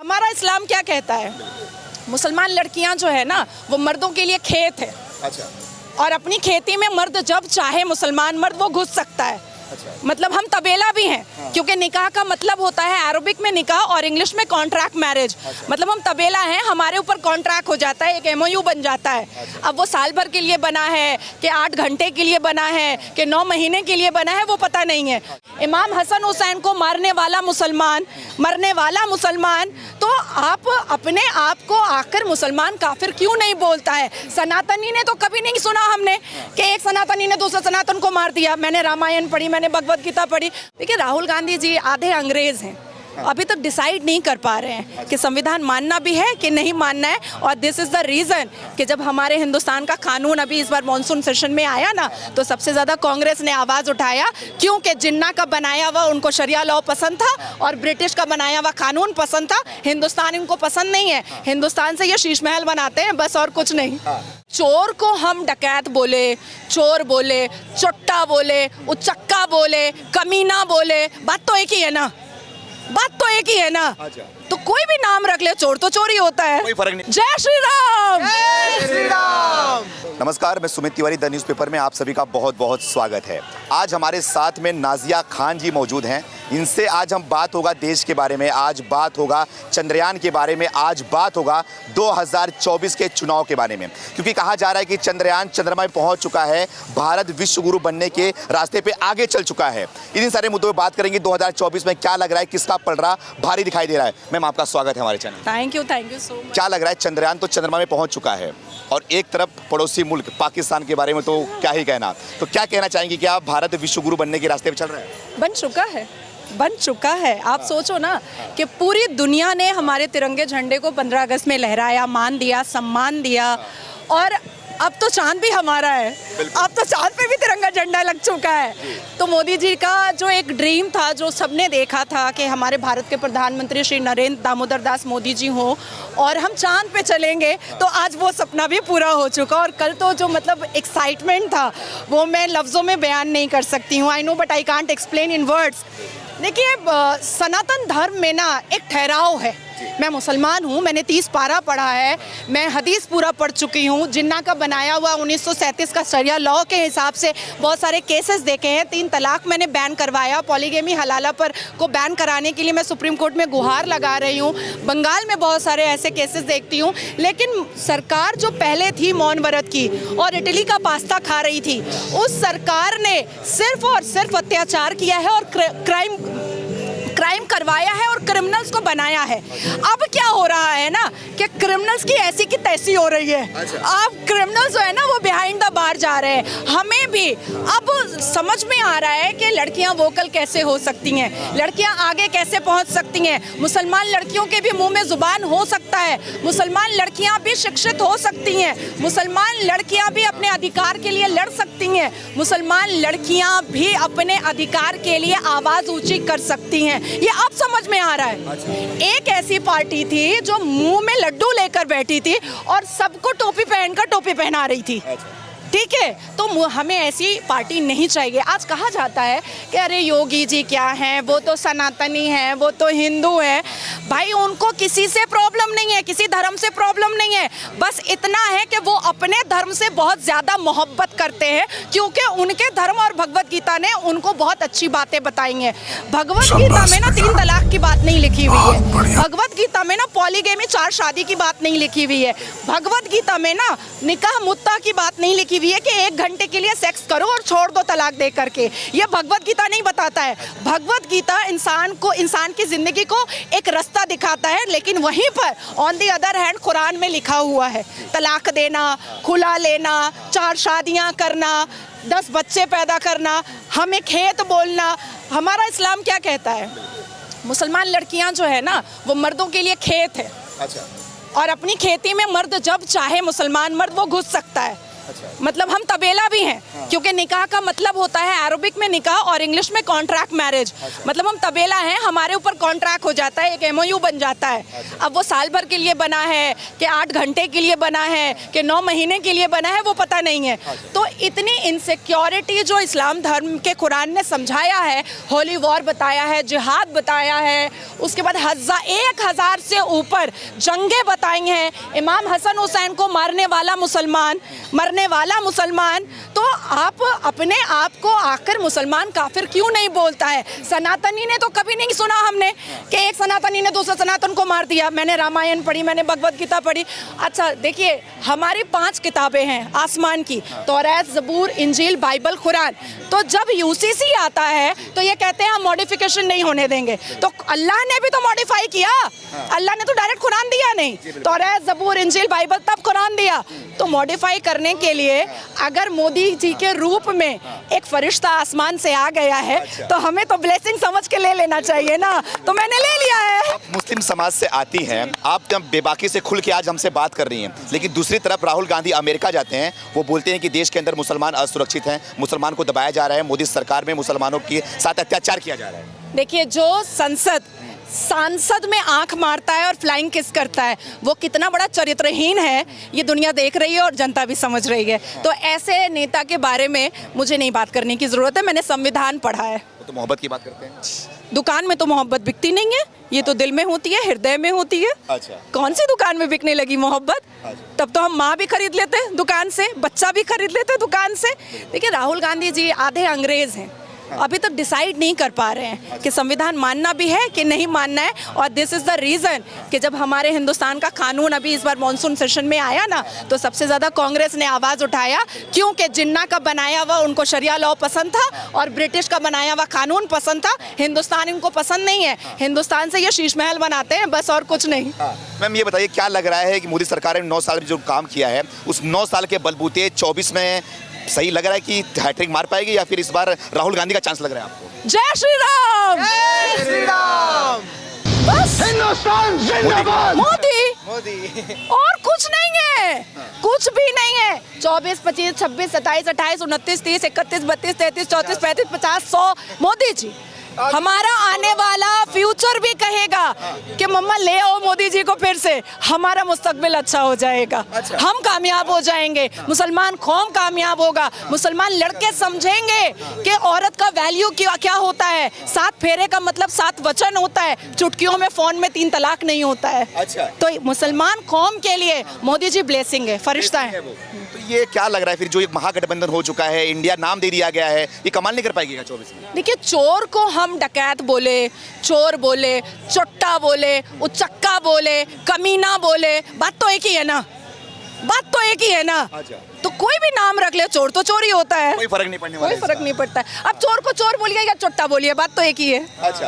हमारा इस्लाम क्या कहता है? मुसलमान लड़कियां जो है ना वो मर्दों के लिए खेत है। अच्छा। और अपनी खेती में मर्द जब चाहे मुसलमान मर्द वो घुस सकता है। अच्छा। मतलब हम तबेला भी हैं। हाँ। क्योंकि निकाह का मतलब होता है अरबिक में निकाह और इंग्लिश में कॉन्ट्रैक्ट मैरिज। अच्छा। मतलब हम तबेला हैं, हमारे ऊपर कॉन्ट्रैक्ट हो जाता है, एक एमओयू बन जाता है। अच्छा। अब वो साल भर के लिए बना है कि 8 घंटे के लिए बना है कि 9 महीने के लिए बना है वो पता नहीं है। इमाम हसन हुसैन को मारने वाला मुसलमान तो आप अपने आप को आकर मुसलमान काफिर क्यों नहीं बोलता है? सनातनी ने तो कभी नहीं सुना हमने कि एक सनातनी ने दूसरे सनातन को मार दिया। मैंने रामायण पढ़ी, मैंने भगवत गीता पढ़ी। देखिए राहुल गांधी जी आधे अंग्रेज हैं, अभी तक डिसाइड नहीं कर पा रहे हैं कि संविधान मानना भी है कि नहीं मानना है। और दिस इज़ द रीज़न कि जब हमारे हिंदुस्तान का कानून अभी इस बार मॉनसून सेशन में आया ना तो सबसे ज़्यादा कांग्रेस ने आवाज़ उठाया, क्योंकि जिन्ना का बनाया हुआ उनको शरिया लॉ पसंद था और ब्रिटिश का बनाया हुआ कानून पसंद था। हिंदुस्तान इनको पसंद नहीं है। हिंदुस्तान से ये शीश महल बनाते हैं बस, और कुछ नहीं। चोर को हम डकैत बोले, चोर बोले, चुट्टा बोले, उचक्का बोले, कमीना बोले, बात तो एक ही है ना, बात तो एक ही है ना। अच्छा। तो कोई भी नाम रख ले, चोर तो चोर ही होता है। कोई फर्क नहीं। जय श्री राम। जय श्री राम। नमस्कार, मैं सुमित तिवारी, द न्यूज़पेपर में आप सभी का बहुत बहुत स्वागत है। आज हमारे साथ में नाजिया खान जी मौजूद हैं। इनसे आज हम बात होगा देश के बारे में, आज बात होगा चंद्रयान के बारे में, आज बात होगा 2024 के चुनाव के बारे में। क्योंकि कहा जा रहा है कि चंद्रयान चंद्रमा में पहुंच चुका है, भारत विश्व गुरु बनने के रास्ते पे आगे चल चुका है। इन सारे मुद्दों पर बात करेंगे। 2024 में क्या लग रहा है, किसका पलड़ा भारी दिखाई दे रहा है? मैम आपका स्वागत है हमारे channel. Thank you so much. क्या लग रहा है, चंद्रयान तो चंद्रमा में पहुंच चुका है और एक तरफ पड़ोसी मुल्क पाकिस्तान के बारे में तो क्या ही कहना, तो क्या कहना चाहेंगे कि आप भारत विश्व गुरु बनने के रास्ते पे चल रहे हैं? बन चुका है। आप सोचो ना कि पूरी दुनिया ने हमारे तिरंगे झंडे को 15 अगस्त में लहराया, मान दिया, सम्मान दिया। और अब तो चांद भी हमारा है, अब तो चांद पे भी तिरंगा झंडा लग चुका है। तो मोदी जी का जो एक ड्रीम था, जो सबने देखा था कि हमारे भारत के प्रधानमंत्री श्री नरेंद्र दामोदर दास मोदी जी हों और हम चांद पे चलेंगे, तो आज वो सपना भी पूरा हो चुका। और कल तो जो मतलब एक्साइटमेंट था वो मैं लफ्ज़ों में बयान नहीं कर सकती हूँ। I know but I can't explain in words. देखिए सनातन धर्म में ना एक ठहराव है। मैं मुसलमान हूँ, मैंने 30 पारा पढ़ा है, मैं हदीस पूरा पढ़ चुकी हूँ। जिन्ना का बनाया हुआ 1937 का शरिया लॉ के हिसाब से बहुत सारे केसेस देखे हैं। 3 तलाक मैंने बैन करवाया, पॉलीगेमी हलाला पर को बैन कराने के लिए मैं सुप्रीम कोर्ट में गुहार लगा रही हूँ। बंगाल में बहुत सारे ऐसे केसेस देखती हूँ। लेकिन सरकार जो पहले थी मौन व्रत की और इटली का पास्ता खा रही थी, उस सरकार ने सिर्फ और सिर्फ अत्याचार किया है और क्राइम करवाया है और क्रिमिनल्स को बनाया है। अब क्या हो रहा है ना कि क्रिमिनल्स की ऐसी की तैसी हो रही है। अच्छा। अब क्रिमिनल्स जो है ना वो बिहाइंड द बार जा रहे हैं। हमें भी अब समझ में आ रहा है कि लड़कियां वोकल कैसे हो सकती हैं, लड़कियां आगे कैसे पहुंच सकती हैं। मुसलमान लड़कियों के भी मुंह में जुबान हो सकता है, मुसलमान लड़कियां भी शिक्षित हो सकती हैं, मुसलमान लड़कियां भी अपने अधिकार के लिए लड़ सकती हैं, मुसलमान लड़कियां भी अपने अधिकार के लिए आवाज़ ऊंची कर सकती हैं। ये अब समझ में आ रहा है। अच्छा। एक ऐसी पार्टी थी जो मुंह में लड्डू लेकर बैठी थी और सबको टोपी पहनकर टोपी पहना रही थी। अच्छा। ठीक है, तो हमें ऐसी पार्टी नहीं चाहिए। आज कहा जाता है कि अरे योगी जी क्या हैं, वो तो सनातनी हैं, वो तो हिंदू हैं। भाई उनको किसी से प्रॉब्लम नहीं है, किसी धर्म से प्रॉब्लम नहीं है। बस इतना है कि वो अपने धर्म से बहुत ज़्यादा मोहब्बत करते हैं, क्योंकि उनके धर्म और भगवत गीता ने उनको बहुत अच्छी बातें बताई हैं। भगवत गीता में ना 3 तलाक की बात नहीं लिखी हुई है। भगवत गीता में ना पॉलीगेमी 4 शादी की बात नहीं लिखी हुई है। भगवत गीता में ना निकाह मुत्ता की बात नहीं लिखी हुई है कि 1 घंटे के लिए सेक्स करो और छोड़ दो तलाक दे करके। ये भगवत गीता नहीं बताता है। भगवत गीता इंसान की जिंदगी को एक रास्ता दिखाता है। लेकिन वहीं पर on the other hand Quran में लिखा हुआ है तलाक देना, खुला लेना, 4 शादियां करना, 10 बच्चे पैदा करना, हमें खेत बोलना। हमारा इस्लाम क्या कहता है? मुसलमान लड़कियां जो है ना वो मर्दों के लिए खेत है। अच्छा। और अपनी खेती में मर्द जब चाहे मुसलमान मर्द वो घुस सकता है। मतलब हम तबेला भी हैं, क्योंकि निकाह का मतलब होता है अरबिक में निकाह और इंग्लिश में कॉन्ट्रैक्ट मैरिज। मतलब हम तबेला हैं, हमारे ऊपर कॉन्ट्रैक्ट हो जाता है, एक एमओयू बन जाता है। अब वो साल भर के लिए बना है कि 8 घंटे के लिए बना है कि 9 महीने के लिए बना है, वो पता नहीं है। तो इतनी इनसिक्योरिटी जो इस्लाम धर्म के कुरान ने समझाया है, होली वॉर बताया है, जिहाद बताया है, उसके बाद 1000 से ऊपर जंगें बताई हैं, इमाम हसन हुसैन को मारने वाला मुसलमान, तो आप अपने आप को आकर मुसलमान काफिर क्यों नहीं बोलता है? सनातनी ने तो कभी नहीं सुना हमने कि एक सनातनी ने दूसरे सनातन को मार दिया। मैंने रामायण पढ़ी, मैंने भगवत गीता पढ़ी। अच्छा देखिए, हमारी 5 किताबें हैं आसमान की, तौरात, ज़बूर, इंजील, बाइबल, कुरान। तो जब यूसीसी आता है तो ये कहते हैं हम मॉडिफिकेशन नहीं होने देंगे। तो अल्लाह ने भी तो मॉडिफाई किया, अल्लाह ने तो डायरेक्ट कुरान दिया नहीं, तौरात, ज़बूर, इंजील, बाइबल, तब कुरान दिया। तो मॉडिफाई करने के लिए अगर मोदी जी के रूप में एक फरिश्ता आसमान से आ गया है तो हमें तो ब्लेसिंग समझ के ले लेना चाहिए ना। तो मैंने ले लिया है। मुस्लिम समाज से आती हैं, आप जब बेबाकी से खुल के आज हमसे बात कर रही हैं, लेकिन दूसरी तरफ राहुल गांधी अमेरिका जाते हैं, वो बोलते हैं कि देश के अंदर मुसलमान असुरक्षित हैं, मुसलमान को दबाया जा रहा है, मोदी सरकार में मुसलमानों के साथ अत्याचार किया जा रहा है। देखिए, जो सांसद में आंख मारता है और फ्लाइंग किस करता है, वो कितना बड़ा चरित्रहीन है, ये दुनिया देख रही है और जनता भी समझ रही है। तो ऐसे नेता के बारे में मुझे नहीं बात करने की जरूरत है, मैंने संविधान पढ़ा है। तो मोहब्बत की बात करते हैं। दुकान में तो मोहब्बत बिकती नहीं है, ये तो दिल में होती है, हृदय में होती है। अच्छा। कौन सी दुकान में बिकने लगी मोहब्बत? तब तो हम माँ भी खरीद लेते दुकान से, बच्चा भी खरीद लेते दुकान से। देखिए, राहुल गांधी जी आधे अंग्रेज हैं, अभी तक डिसाइड नहीं कर पा रहे हैं कि संविधान मानना भी है कि नहीं मानना है। और दिस इज़ द रीज़न कि जब हमारे हिंदुस्तान का कानून अभी इस बार मॉनसून सेशन में आया ना, तो सबसे ज़्यादा कांग्रेस ने आवाज़ उठाया, क्योंकि जिन्ना का बनाया हुआ उनको शरिया लॉ पसंद था और ब्रिटिश का बनाया हुआ कानून पसंद था। हिंदुस्तान इनको पसंद नहीं है, हिंदुस्तान से ये शीश महल बनाते हैं, बस और कुछ नहीं। मैम, ये बताइए, क्या लग रहा है कि मोदी सरकार ने 9 साल में जो काम किया है, उस 9 साल के बलबूते 24 में सही लग रहा है कि हैट्रिक मार पाएगी, या फिर इस बार राहुल गांधी का चांस लग रहा है आपको? जय श्री राम, जय श्री राम। बस हिंदुस्तान जिंदाबाद। मोदी मोदी। और कुछ नहीं है, कुछ भी नहीं है। 24, 25, 26, 27, 28, 29, 30, 31, 32, 33, 34, 35, 50, 100 मोदी जी। हमारा आने वाला फ्यूचर भी कहेगा कि मम्मा ले आओ मोदी जी को फिर से, हमारा मुस्तकबिल अच्छा हो जाएगा। हम कामयाब हो जाएंगे, मुसलमान कौम कामयाब होगा, मुसलमान लड़के समझेंगे कि औरत का वैल्यू क्या होता है। 7 फेरे का मतलब 7 वचन होता है, चुटकियों में फोन में 3 तलाक नहीं होता है। अच्छा। तो मुसलमान कौम के लिए मोदी जी ब्लेसिंग है, फरिश्ता है। तो ये क्या लग रहा है फिर, जो एक महागठबंधन हो चुका है, इंडिया नाम दे दिया गया है, ये कमाल नहीं कर पाएगी 24 में? देखिए, चोर को हम डकैत बोले, चोर बोले, चोट्टा बोले, उचक्का बोले, कमीना बोले, बात तो एक ही है ना, बात तो एक ही है ना। अच्छा। तो कोई भी नाम रख ले, चोर तो चोर ही होता है, कोई फर्क नहीं पड़ने वाला, कोई फर्क नहीं पड़ता है। अब चोर को चोर बोलिए या चोट्टा बोलिए, बात तो एक ही है। अच्छा।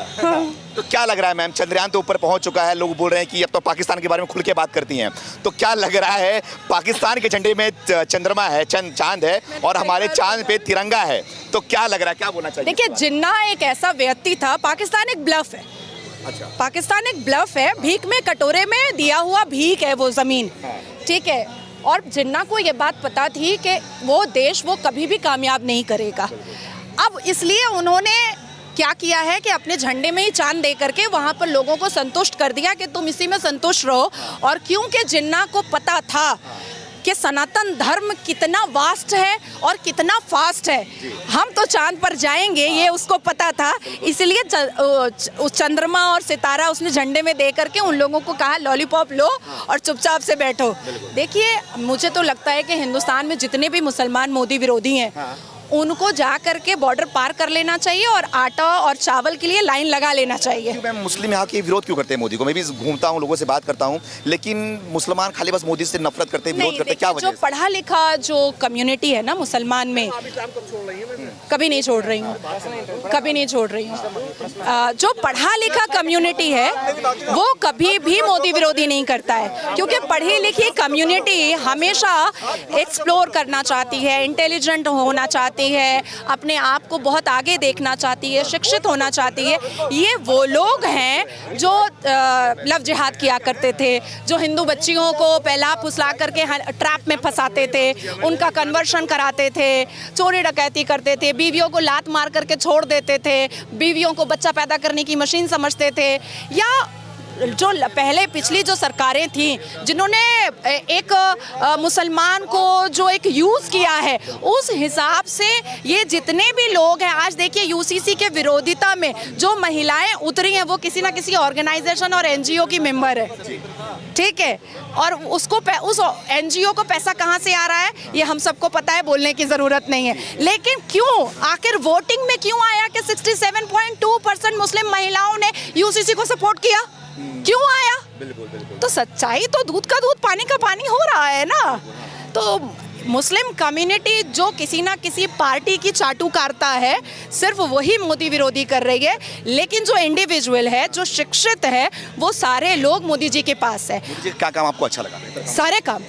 तो क्या लग रहा है मैम, चंद्रयान तो ऊपर पहुंच चुका है, लोग बोल रहे हैं कि अब तो पाकिस्तान के बारे में खुल के बात करती हैं, तो क्या लग रहा है, पाकिस्तान के झंडे में चंद्रमा है, चांद है, और हमारे चांद पे तिरंगा है, तो क्या लग रहा है, क्या बोलना चाहिए? देखिए, जिन्ना एक ऐसा व्यक्ति था, पाकिस्तान एक ब्लफ है। अच्छा। पाकिस्तान एक ब्लफ है, भीख में कटोरे में दिया हुआ भीख है वो जमीन, ठीक है। और जिन्ना को ये बात पता थी कि वो देश वो कभी भी कामयाब नहीं करेगा। अब इसलिए उन्होंने क्या किया है कि अपने झंडे में ही चांद दे करके वहाँ पर लोगों को संतुष्ट कर दिया कि तुम इसी में संतुष्ट रहो। और क्योंकि जिन्ना को पता था कि सनातन धर्म कितना वास्ट है और कितना फास्ट है, हम तो चांद पर जाएंगे, ये उसको पता था। इसलिए चंद्रमा और सितारा उसने झंडे में दे करके उन लोगों को कहा लॉलीपॉप लो और चुपचाप से बैठो। देखिए, मुझे तो लगता है कि हिंदुस्तान में जितने भी मुसलमान मोदी विरोधी हैं, उनको जा करके बॉर्डर पार कर लेना चाहिए और आटा और चावल के लिए लाइन लगा लेना चाहिए। क्यों मैम, मुस्लिम यहाँ के विरोध क्यों करते हैं मोदी को? मैं भी घूमता हूँ, लोगों से बात करता हूँ, लेकिन मुसलमान खाली बस मोदी से नफरत करते हैं, विरोध करते हैं, क्या वजह? जो पढ़ा लिखा जो कम्युनिटी है ना मुसलमान में, कभी नहीं छोड़ रही हूँ, कभी नहीं छोड़ रही हूँ। जो पढ़ा लिखा कम्युनिटी है वो कभी भी मोदी विरोधी नहीं करता है, क्योंकि पढ़ी लिखी कम्युनिटी हमेशा एक्सप्लोर करना चाहती है, इंटेलिजेंट होना चाहती चाहती है, अपने आप को बहुत आगे देखना चाहती है, शिक्षित होना चाहती है, ये वो लोग हैं जो लव जिहाद किया करते थे, जो हिंदू बच्चियों को पहला फुसला करके ट्रैप में फंसाते थे, उनका कन्वर्शन कराते थे, चोरी डकैती करते थे, बीवियों को लात मार करके छोड़ देते थे, बीवियों को बच्चा पैदा करने की मशीन समझते थे, या जो पहले पिछली जो सरकारें थी जिन्होंने एक मुसलमान को जो एक यूज़ किया है, उस हिसाब से ये जितने भी लोग हैं, आज देखिए यूसीसी के विरोधिता में जो महिलाएं उतरी हैं वो किसी ना किसी ऑर्गेनाइजेशन और एनजीओ की मेंबर है, ठीक है, और उसको उस एनजीओ को पैसा कहाँ से आ रहा है ये हम सबको पता है, बोलने की ज़रूरत नहीं है। लेकिन क्यों आखिर वोटिंग में क्यों आया कि 67.2% मुस्लिम महिलाओं ने यूसीसी को सपोर्ट किया, क्यों आया? बिल्कुल। तो सच्चाई तो दूध का दूध पानी का पानी हो रहा है ना। तो मुस्लिम कम्युनिटी जो किसी ना किसी पार्टी की चाटुकारिता है, सिर्फ वही मोदी विरोधी कर रही है, लेकिन जो इंडिविजुअल है, जो शिक्षित है, वो सारे लोग मोदी जी के पास है। मोदी जी क्या काम आपको अच्छा लगा? सारे काम,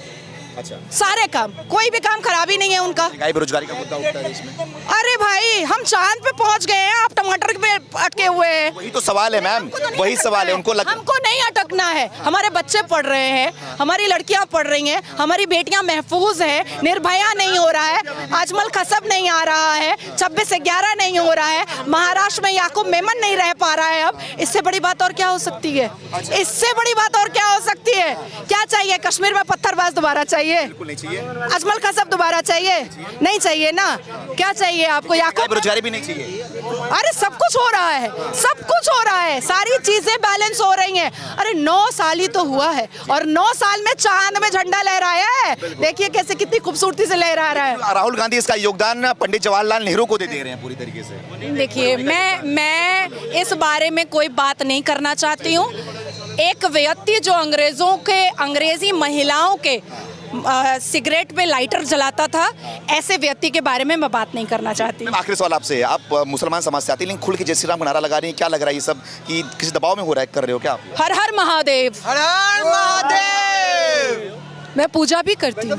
अच्छा, सारे काम, कोई भी काम खराब ही नहीं है उनका। बेरोजगारी का मुद्दा उठता है देश में। अरे भाई, हम चांद पे पहुंच गए हैं, आप टमाटर पे अटके हुए हैं। वही तो सवाल है मैम, वही सवाल है। उनको हमको नहीं अटकना है, हमारे बच्चे पढ़ रहे हैं, हमारी लड़कियां पढ़ रही हैं, हमारी बेटियां महफूज हैं, निर्भया नहीं हो रहा है, अजमल खसब नहीं आ रहा है, 26/11 नहीं हो रहा है, महाराष्ट्र में याकूब मेमन नहीं रह पा रहा है। अब इससे बड़ी बात और क्या हो सकती है? इससे बड़ी बात और क्या हो सकती है? क्या चाहिए? कश्मीर में पत्थरबाज दोबारा चाहिए? बिल्कुल नहीं चाहिए। अजमल खसब दोबारा चाहिए? नहीं चाहिए ना। क्या चाहिए आपको? याकूब बेरोजगारी भी नहीं चाहिए। अरे सब कुछ हो रहा है, सब कुछ हो रहा है, सारी चीजें बैलेंस हो रही हैं। अरे 9 साल ही तो हुआ है और 9 साल में चांद में झंडा लहराया है। देखिए कैसे कितनी खूबसूरती से लहरा रहा है। राहुल गांधी इसका योगदान पंडित जवाहरलाल नेहरू को दे रहे हैं पूरी तरीके से। देखिए, मैं इस बारे में कोई बात नहीं करना चाहती हूँ। एक व्यक्ति जो अंग्रेजी महिलाओं के सिगरेट पे लाइटर जलाता था, ऐसे व्यक्ति के बारे में मैं बात नहीं करना चाहती। आखिरी सवाल आपसे, आप मुसलमान समाज से आती, लेकिन खुल के जय श्री राम का नारा लगा रही हैं, क्या लग रहा है ये सब कि किसी दबाव में हो रहा है, कर रहे हो क्या आप? हर हर महादेव, हर हर महादेव। मैं पूजा भी करती हूँ,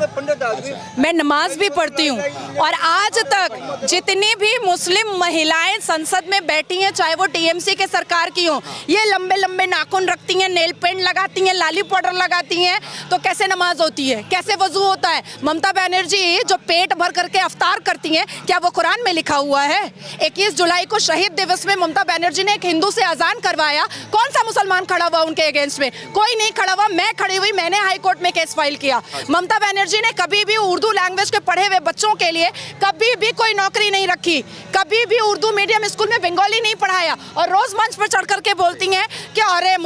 मैं नमाज भी पढ़ती हूँ, और आज तक जितनी भी मुस्लिम महिलाएं संसद में बैठी हैं, चाहे वो टीएमसी के सरकार की हो, ये लंबे लंबे नाखून रखती हैं, नेल पेंट लगाती हैं, लाली पाउडर लगाती हैं, तो कैसे नमाज होती है, कैसे वजू होता है? ममता बनर्जी जो पेट भर करके अफ्तार करती हैं, क्या वो कुरान में लिखा हुआ है? 21 जुलाई को शहीद दिवस में ममता बनर्जी ने एक हिंदू से अजान करवाया, कौन सा मुसलमान खड़ा हुआ उनके अगेंस्ट में? कोई नहीं खड़ा हुआ। मैं खड़ी हुई, मैंने हाई कोर्ट में केस फाइल किया। ममता बनर्जी ने कभी भी उर्दू लैंग्वेज के पढ़े हुए बच्चों के लिए कभी भी कोई नौकरी नहीं रखी, कभी भी उर्दू मीडियम स्कूल में बंगाली नहीं पढ़ाया, और रोज मंच पर चढ़ करके बोलती हैं कि अरे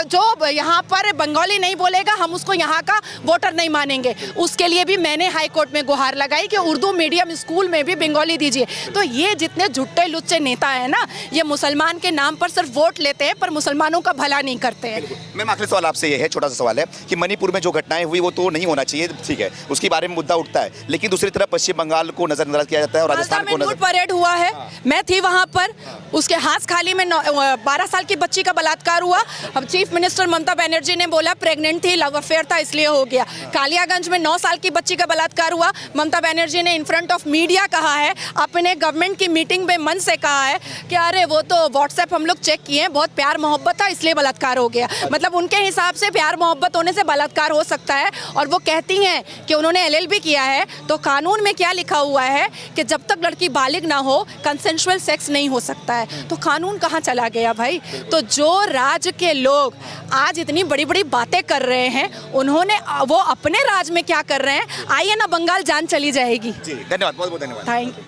जो यहाँ पर बंगाली नहीं बोलेगा हम उसको यहाँ का वोटर नहीं मानेंगे। उसके लिए भी मैंने हाई कोर्ट में गुहार लगाई कि उर्दू मीडियम स्कूल में भी बंगाली दीजिए। तो ये जितने झुट्टे लुच्चे नेता है ना, ये मुसलमान के नाम पर सिर्फ वोट लेते हैं, पर मुसलमानों का भला नहीं करते हैं। मैम, आखिरी सवाल आपसे ये है, छोटा सा सवाल है कि मणिपुर में जो घटनाएं हुई वो तो नहीं होना चाहिए, ठीक है, उसके बारे में मुद्दा उठता है, लेकिन दूसरी तरफ पश्चिम बंगाल को नजरअंदाज किया जाता है और राजस्थान को नजर परेड हुआ है। मैं थी वहां पर, उसके हाथ खाली में 12 साल की बच्ची का बलात्कार हुआ। अब चीफ मिनिस्टर ममता बनर्जी ने बोला प्रेग्नेंट थी, लव अफेयर था इसलिए हो गया। कालियागंज में 9 साल की बच्ची का बलात्कार हुआ। ममता बनर्जी ने इन फ्रंट ऑफ मीडिया कहा है, अपने गवर्नमेंट की मीटिंग में मन से कहा है कि अरे वो तो व्हाट्सएप हम लोग चेक किए, बहुत प्यार मोहब्बत था इसलिए बलात्कार हो गया। मतलब उनके हिसाब से प्यार मोहब्बत होने से बलात्कार हो सकता है। और वो कहती हैं कि उन्होंने LLB किया है, तो कानून में क्या लिखा हुआ है कि जब तक लड़की बालिग ना हो कंसेंशुअल सेक्स नहीं हो सकता है। तो कानून कहाँ चला गया भाई? तो जो राज्य के लोग आज इतनी बड़ी बड़ी बातें कर रहे हैं, उन्होंने वो अपने राज्य में क्या कर रहे हैं, आइए ना बंगाल जान चली जाएगी। जी, धन्यवाद, बहुत बहुत धन्यवाद। Thank you.